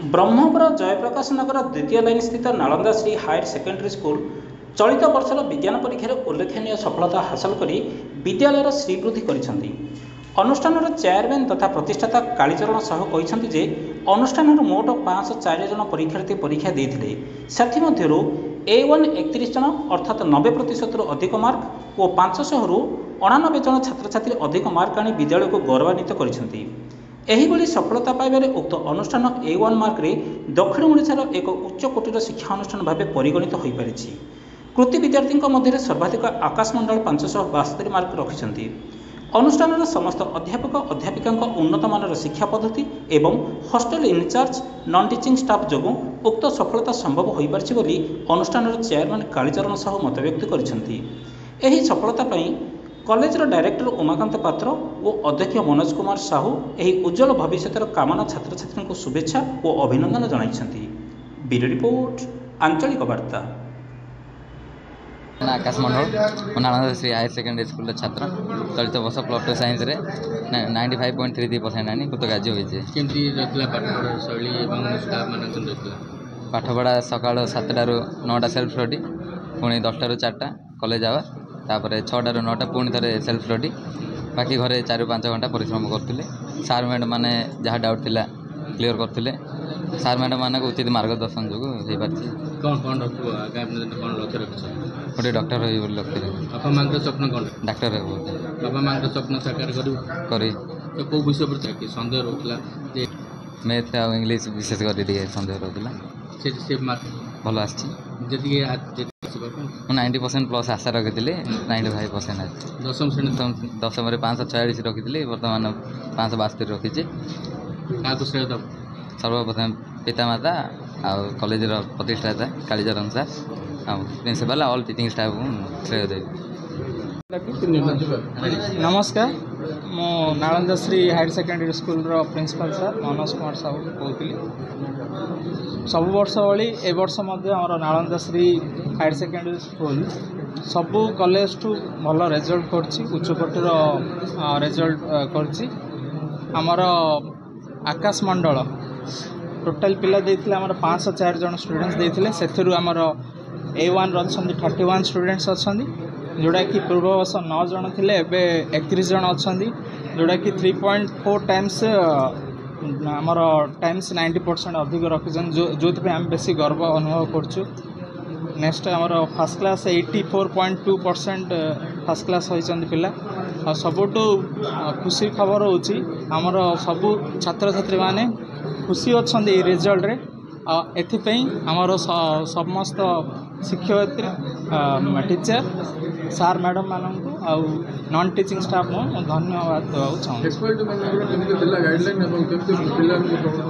ब्रह्मपुर जयप्रकाश नगर द्वितीय लाइन स्थित Nalanda Shri higher secondary school चलित वर्षर विज्ञान परीक्षार उल्लेखनीय सफलता हासिल कर विद्यालयर श्रीवृद्धि कर अनुष्ठान चेयरमैन तथा प्रतिष्ठाता कालीचरण साहू कहते अनुष्ठान मोट 504 जन परीक्षार्थी परीक्षा देते A1 31 जन अर्थात 90% अधिक मार्क और 500 रु 89 जन छात्र छात्री अधिक मार्क आनी विद्यालय को गौरवान्वित करछन्ति। एहिभଳି सफलता पाइबारे उक्त अनुष्ठान A1 मार्क रे दक्षिण ओडिशार एक उच्च कोटीर शिक्षा अनुष्ठान भाव परिगणित हो पारिछि। कृति विद्यार्थी मध्य सर्वाधिक आकाश मंडल 572 मार्क रखिछन्ति। अनुष्ठान समस्त अध्यापक अध्यापिका उन्नत मानर शिक्षा पद्धति एवं hostel incharge non teaching staff जोगु उक्त सफलता संभव हो पारिछि बोली अनुष्ठान चेयरमैन कालीचरण साहू मतव्यक्त करछन्ति। एही सफलता पई कॉलेजर डायरेक्टर उमाकांत पात्र और अध्यक्ष मनोज कुमार साहू एही उज्जवल भविष्यतर कामना छात्र छात्री को शुभेच्छा और अभिनंदन जणाइछन्ति। ब्यूरो रिपोर्ट आंचलिक वार्ता। Akash Mandal Nalanda Shri higher secondary school छात्र चलित वर्ष +2 साइंस रे 95.33% आनी कृतकार्य होइछे। केमती रखला पाठपढ़ा शैली एवं स्टाफ मानक रखला पाठपढ़ा सकाळ 7टा रु 9टा सेल्फ स्टडी पुणी 10टा रु 4टा कॉलेज आवा तापर 6टा रु 9टा पुणी थरे सेल्फ स्टडी बाकी घरे 4-5 घंटा परिश्रम करथिले। सार मैडम माने जहाँ डाउट थिला क्लियर करथिले। सार मैडम माने उचित मार्गदर्शन जो हो पारछि। कौन रखबो आगामी दिन कौन लक्ष्य रखछ? गोटे डॉक्टर होई बोल लक्ष्य। बापा मांग स्वप्न कौन? डॉक्टर हो। बापा मांग स्वप्न साकार करी तो को विषय पर था कि संदेह रोकला जे मैथ और इंग्लिश विशेष कर दिए संदेह रोकला से मार्क भल आछि। जति 90% प्लस आशा रखी 95% दशम श्रेणी दशम 546 रखी बर्तमान 572 रखी। क्या श्रेय दब सर्वप्रथम पितामाता आउ कॉलेज प्रतिष्ठाता कालीचरण सार प्रिंसिपल ऑल टीचिंग स्टाफ श्रेय देवी। नमस्कार मो Nalanda Shri higher secondary school principal sir Manoj Kumar Sahu कहती सब वर्ष भाई ए वर्ष आमर Nalanda Shri higher secondary school सबू कॉलेज ठू भल रिजल्ट करछि उच्चकोटीर रिजल्ट करछि। आमर आकाश मंडल टोटाल पिला देथिले आमर 504 जन स्टूडेंट्स देथिले सेथिरु आमर A1 रछन्ती 31 स्टूडेंट्स अछन्ती जोड़ा कि पूर्व वर्ष 9 जन थिले एबे 31 जन अछन्ती जोड़ा कि 3.4 टाइम्स आमर टाइम्स 90% अधिक रखिछन जो आम बेसी गर्व अनुभव करछु। नेक्स्ट आमर फर्स्ट क्लास 84.2% फर्स्ट क्लास होइछन्ती पिला। आ सबुटो खुशी खबर होछि आमर सबु छात्र छात्री माने खुशी अछन्ती रिजल्ट रे। एथिपई आमर समस्त शिक्षयित्री टीचर सार मैडम मानू आउ नॉन टीचिंग स्टाफ धन्यवाद देवाक चाहूँ।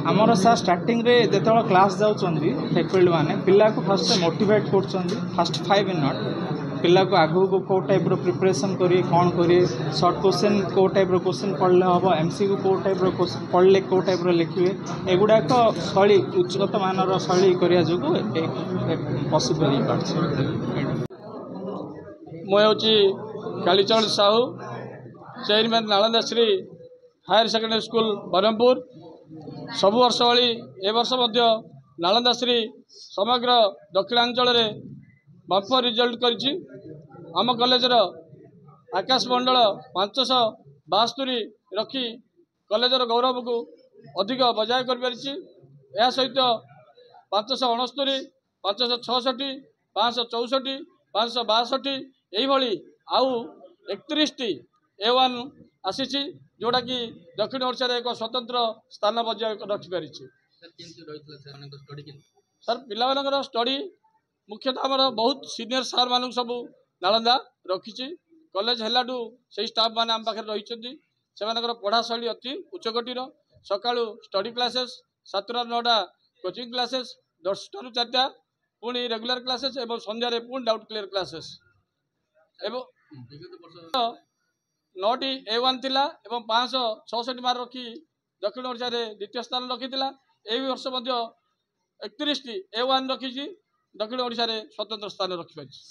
आमर सार स्टार्टिंग रे जेतबेला क्लास जाउछन्ती फैकल्टी माने पिला को फर्स्ट मोटिवेट करछन्ती फर्स्ट 5 मिनट पिला को आगु को को टाइप रो प्रिपरेशन करी कौन करी शॉर्ट क्वेश्चन को टाइप रो क्वेश्चन पढ़ले हम MCQ को टाइप रो क्वेश्चन पढ़ले को टाइप रो लिखिए एगुड़ाक शैली उच्चत मानर शैली करिया जो पॉसिबल हो पार्छ। मुझे Kalicharan Sahu chairman Nalanda Shri higher secondary school Brahmapur सब वर्ष भाई ए वर्ष नालंदा श्री समग्र दक्षिणांचल बंपर रिजल्ट करिछि। आम कॉलेजर आकाश मंडल 572 रखी कॉलेजर गौरव को अधिक बजाय कर पारिछि। या सहित 569 566 564 562 यही आउ 31टी A1 आसी जोड़ा कि दक्षिण ओडिशा एक स्वतंत्र स्थान बजाय रखिपारि। सर पिला स्टडी मुख्यतः आमर बहुत सीनियर सार मान सब नालंदा रखी कॉलेज हेलाडू से स्टाफ मैंने आम पाखे रही से पढ़ा शैली अति उच्चकोटीर सका स्टडी क्लासेस 7टा 9टा कोचिंग क्लासेस 10टा रु 4टा पुणी रेगुलर क्लासेस एवं संध्यारे पुणी डाउट क्लियर क्लासेस एवं 9टी A1 थिला एवं 566 मार्क रखी दक्षिण ओडिशा रे द्वितीय स्थान रखी यही वर्ष 31टी A1 रखी दक्षिण ओडिशा रे स्वतंत्र स्थान रखी पारिछि।